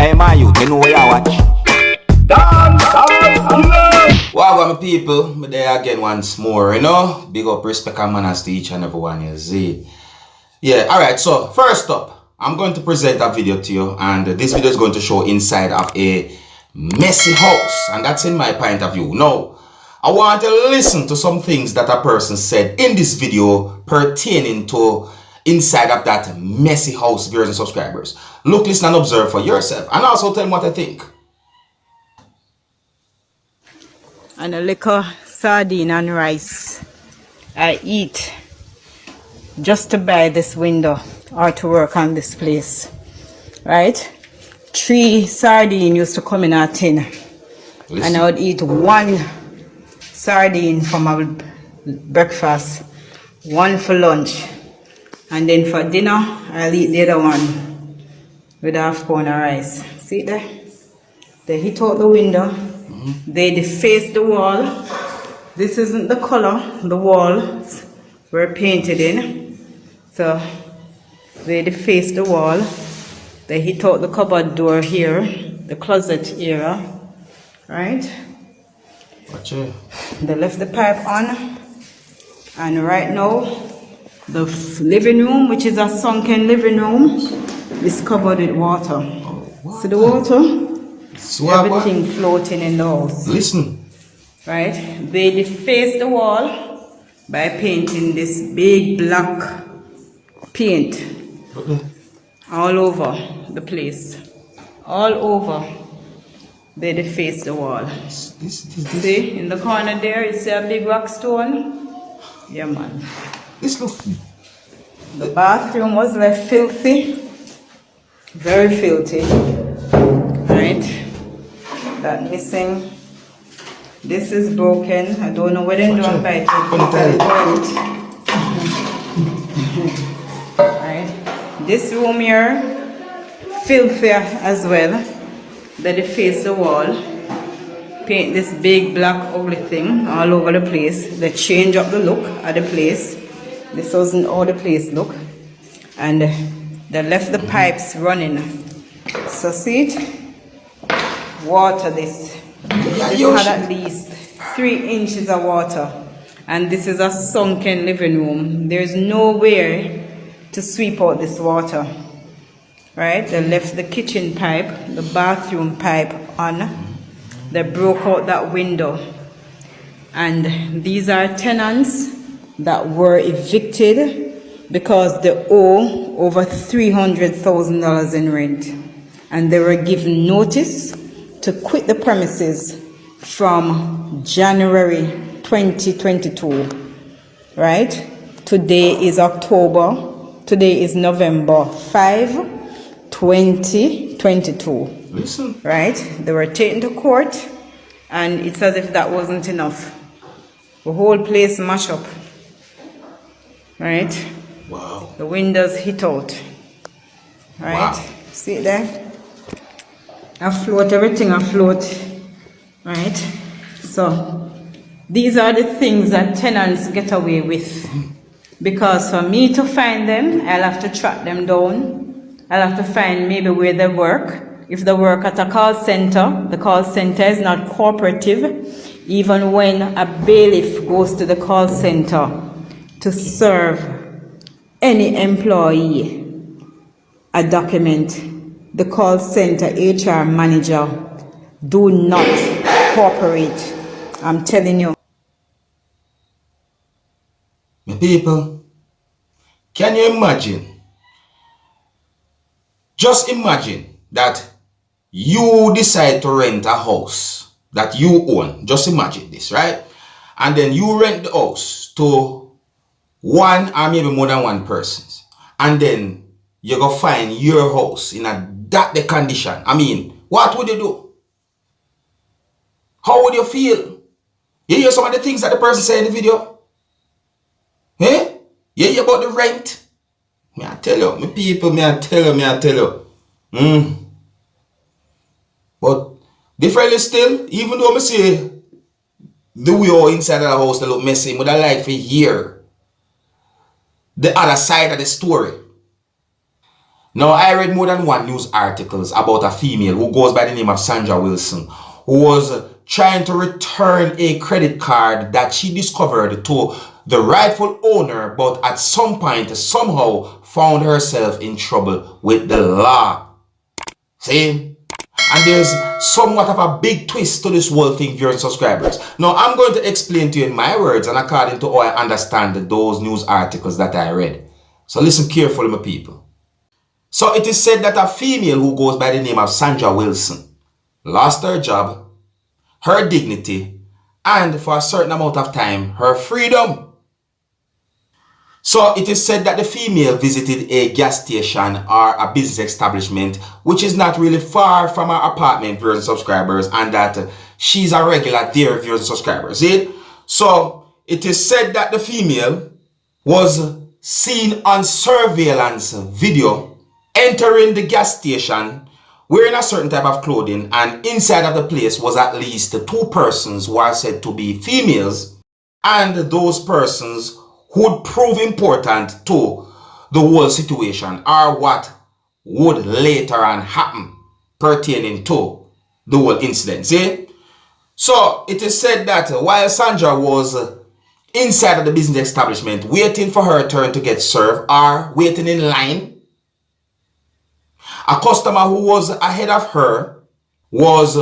Hey man, you know where you watch? Dancehall skilla. Wow, my people, me there again once more, you know. Big up, respect and manners to each and every one, you see. Yeah, alright, so first up, I'm going to present a video to you, and this video is going to show inside of a messy house, and that's in my point of view. Now, I want to listen to some things that a person said in this video pertaining to inside of that messy house, viewers and subscribers. Look, listen and observe for yourself, and also tell me what I think. And a liquor, sardine and rice I eat just to buy this window or to work on this place, right? 3 sardine used to come in a tin. Listen. And I would eat 1 sardine for my breakfast, 1 for lunch, and then for dinner I'll eat the other one with ½ pound of rice. See there? They hit out the window. They deface the wall. This isn't the color the walls were painted in. So they deface the wall. They hit out the cupboard door here, the closet area, right? Watch it. They left the pipe on, and right now the living room, which is a sunken living room, is covered with water. Oh, see the water? Everything floating in the house. Listen. Right? They deface the wall by painting this big black paint all over the place. All over. They deface the wall. See, in the corner there, you see a big rock stone? Yeah, man. The bathroom was left filthy. Very filthy. Right? That missing. This is broken. I don't know where they don't bite it. Right. This room here, filthy as well. They deface the wall. Paint this big black ugly thing all over the place. They change up the look of the place. This wasn't how the place look. And they left the pipes running. So see it? Water this. This had at least 3 inches of water, and this is a sunken living room. There's nowhere to sweep out this water, right? They left the kitchen pipe, the bathroom pipe on. They broke out that window, and these are tenants that were evicted because they owe over $300,000 in rent, and they were given notice to quit the premises from January 2022, right? Today is November 5, 2022. Listen. Right? They were taken to court, and it's as if that wasn't enough. The whole place mashed up, right? Wow. The windows hit out, right? Wow. See it there? Afloat, everything afloat, right? So these are the things that tenants get away with, because for me to find them, I'll have to track them down. I'll have to find maybe where they work. If they work at a call center, the call center is not cooperative. Even when a bailiff goes to the call center to serve any employee a document, the call center HR manager do not cooperate. I'm telling you. My people, can you imagine? Just imagine that you decide to rent a house that you own. Just imagine this, right? And then you rent the house to 1 or maybe more than 1 person. And then you go find your house in the condition. I mean, what would you do? How would you feel? You hear some of the things that the person said in the video? Eh? You hear about the rent? Me I tell you, my people, me I tell you. But differently still, even though I say the way all inside of the house they look messy, but I like to hear the other side of the story. Now, I read more than one news articles about a female who goes by the name of Sandra Wilson, who was trying to return a credit card that she discovered to the rightful owner, but at some point, somehow found herself in trouble with the law. See? And there's somewhat of a big twist to this whole thing, viewers and subscribers. Now, I'm going to explain to you in my words and according to how I understand those news articles that I read. So listen carefully, my people. So it is said that a female who goes by the name of Sandra Wilson lost her job, her dignity, and for a certain amount of time, her freedom. So it is said that the female visited a gas station or a business establishment which is not really far from her apartment, viewers and subscribers, and that she's a regular there, viewers and subscribers. See? So it is said that the female was seen on surveillance video entering the gas station wearing a certain type of clothing, and inside of the place was at least 2 persons who are said to be females, and those persons would prove important to the whole situation or what would later on happen pertaining to the whole incident. See? So it is said that while Sandra was inside of the business establishment waiting for her turn to get served or waiting in line, a customer who was ahead of her was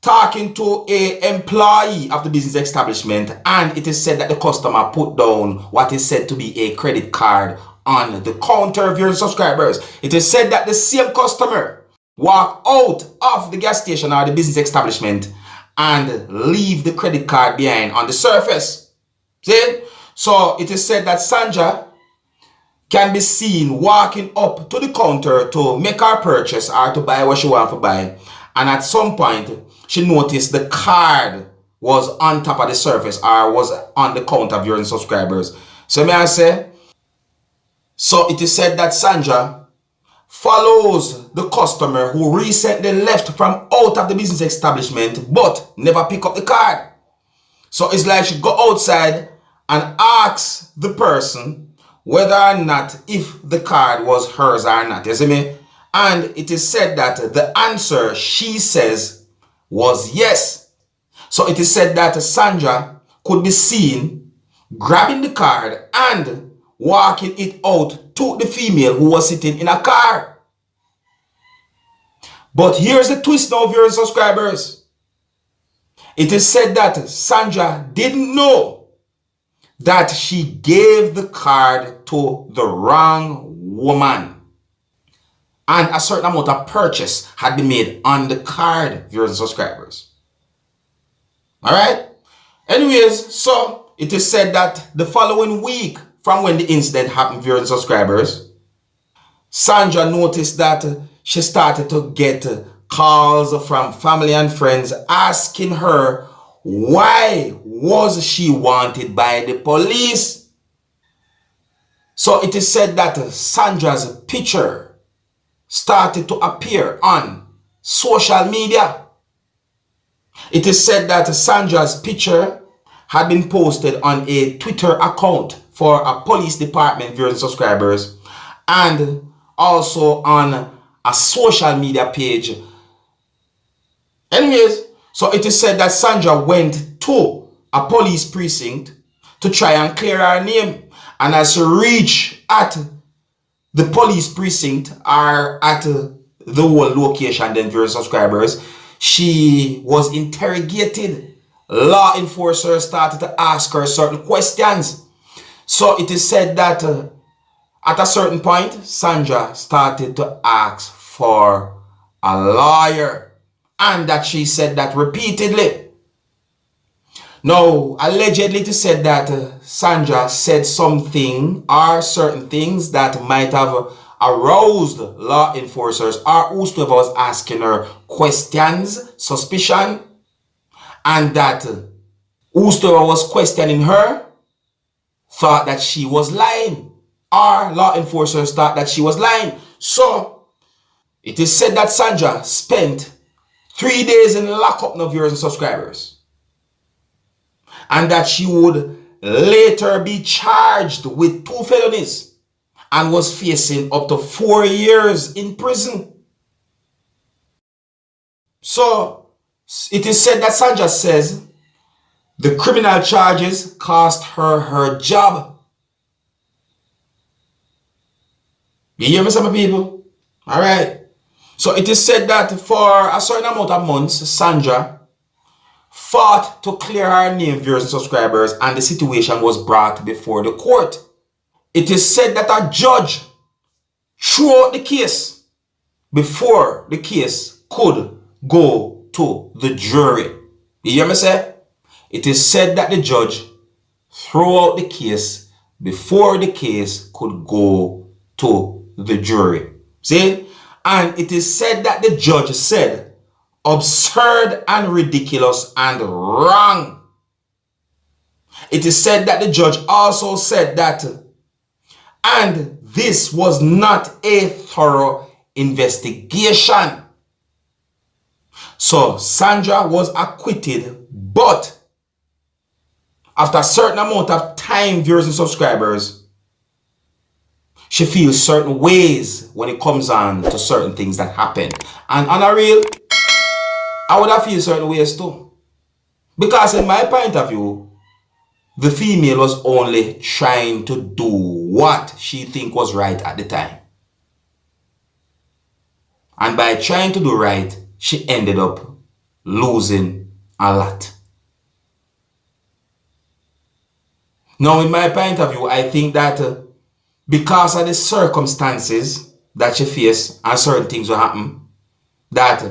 talking to an employee of the business establishment, and it is said that the customer put down what is said to be a credit card on the counter of your subscribers. It is said that the same customer walked out of the gas station or the business establishment and leave the credit card behind on the surface. See? So it is said that Sandra can be seen walking up to the counter to make her purchase or to buy what she wants to buy. And at some point, she noticed the card was on top of the surface or was on the counter of your subscribers. So may I say? So it is said that Sandra follows the customer who recently left from out of the business establishment but never pick up the card. So it's like she go outside and asks the person whether or not if the card was hers or not, you see me? And it is said that the answer, she says, was yes. So it is said that Sandra could be seen grabbing the card and walking it out to the female who was sitting in a car. But here's the twist now, viewers and subscribers. It is said that Sandra didn't know that she gave the card to the wrong woman, and a certain amount of purchase had been made on the card, viewers and subscribers. Alright? Anyways, so it is said that the following week from when the incident happened, viewers and subscribers, Sandra noticed that she started to get calls from family and friends asking her why was she wanted by the police. So it is said that Sandra's picture started to appear on social media. It is said that Sandra's picture had been posted on a Twitter account for a police department, viewers and subscribers, and also on a social media page. Anyways, so it is said that Sandra went to a police precinct to try and clear her name. And as she reached at the police precinct or at the whole location, then viewers subscribers, she was interrogated. Law enforcers started to ask her certain questions. So it is said that at a certain point, Sandra started to ask for a lawyer. And that she said that repeatedly. Now, allegedly it is said that Sandra said something or certain things that might have aroused law enforcers or whosoever was asking her questions, suspicion, and that whosoever was questioning her thought that she was lying, or law enforcers thought that she was lying. So, it is said that Sandra spent 3 days in lockup, no viewers and subscribers, and that she would later be charged with 2 felonies and was facing up to 4 years in prison. So it is said that Sandra says the criminal charges cost her her job. You hear me, some people? Alright. So it is said that for a certain amount of months, Sandra fought to clear her name, viewers and subscribers, and the situation was brought before the court. It is said that a judge threw out the case before the case could go to the jury. You hear me say? It is said that the judge threw out the case before the case could go to the jury. See? And it is said that the judge said absurd and ridiculous and wrong. It is said that the judge also said that, and this was not a thorough investigation. So Sandra was acquitted, but after a certain amount of time, viewers and subscribers, she feels certain ways when it comes on to certain things that happen. And on a real, I would have feel certain ways too. Because in my point of view, the female was only trying to do what she think was right at the time. And by trying to do right, she ended up losing a lot. Now, in my point of view, I think that because of the circumstances that she faced and certain things will happen, that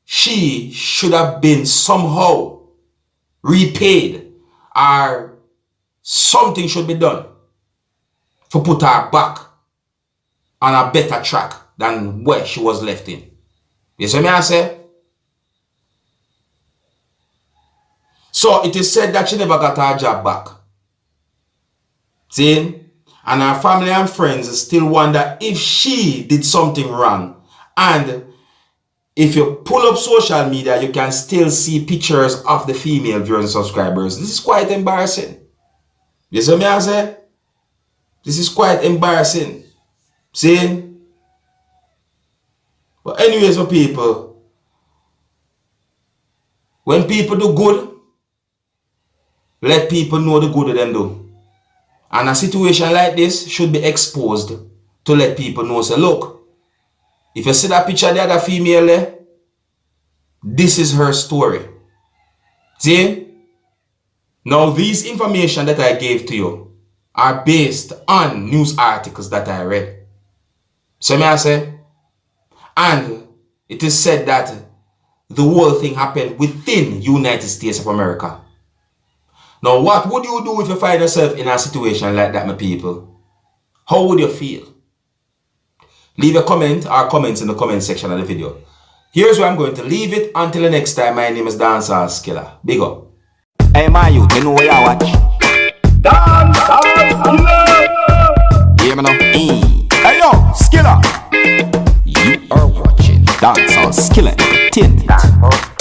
she should have been somehow repaid, or something should be done to put her back on a better track than where she was left in. You see what I say? So it is said that she never got her job back. See? And her family and friends still wonder if she did something wrong. And if you pull up social media, you can still see pictures of the female viewers and subscribers. This is quite embarrassing. You see what I say? This is quite embarrassing. See? But anyways, for people, when people do good, let people know the good of them do. And a situation like this should be exposed to let people know, say, look, if you see that picture of the other female there, this is her story. See? Now, these information that I gave to you are based on news articles that I read. So may I say? And it is said that the whole thing happened within United States of America. Now, what would you do if you find yourself in a situation like that, my people? How would you feel? Leave a comment or comments in the comment section of the video. Here's where I'm going to leave it. Until the next time, my name is Dancehall Skilla. Big up. Hey, my youth, you know where you watch? Dancehall Skilla! Hear me now? Hey, yo, Skilla! You are watching Dancehall Skilla Tenants.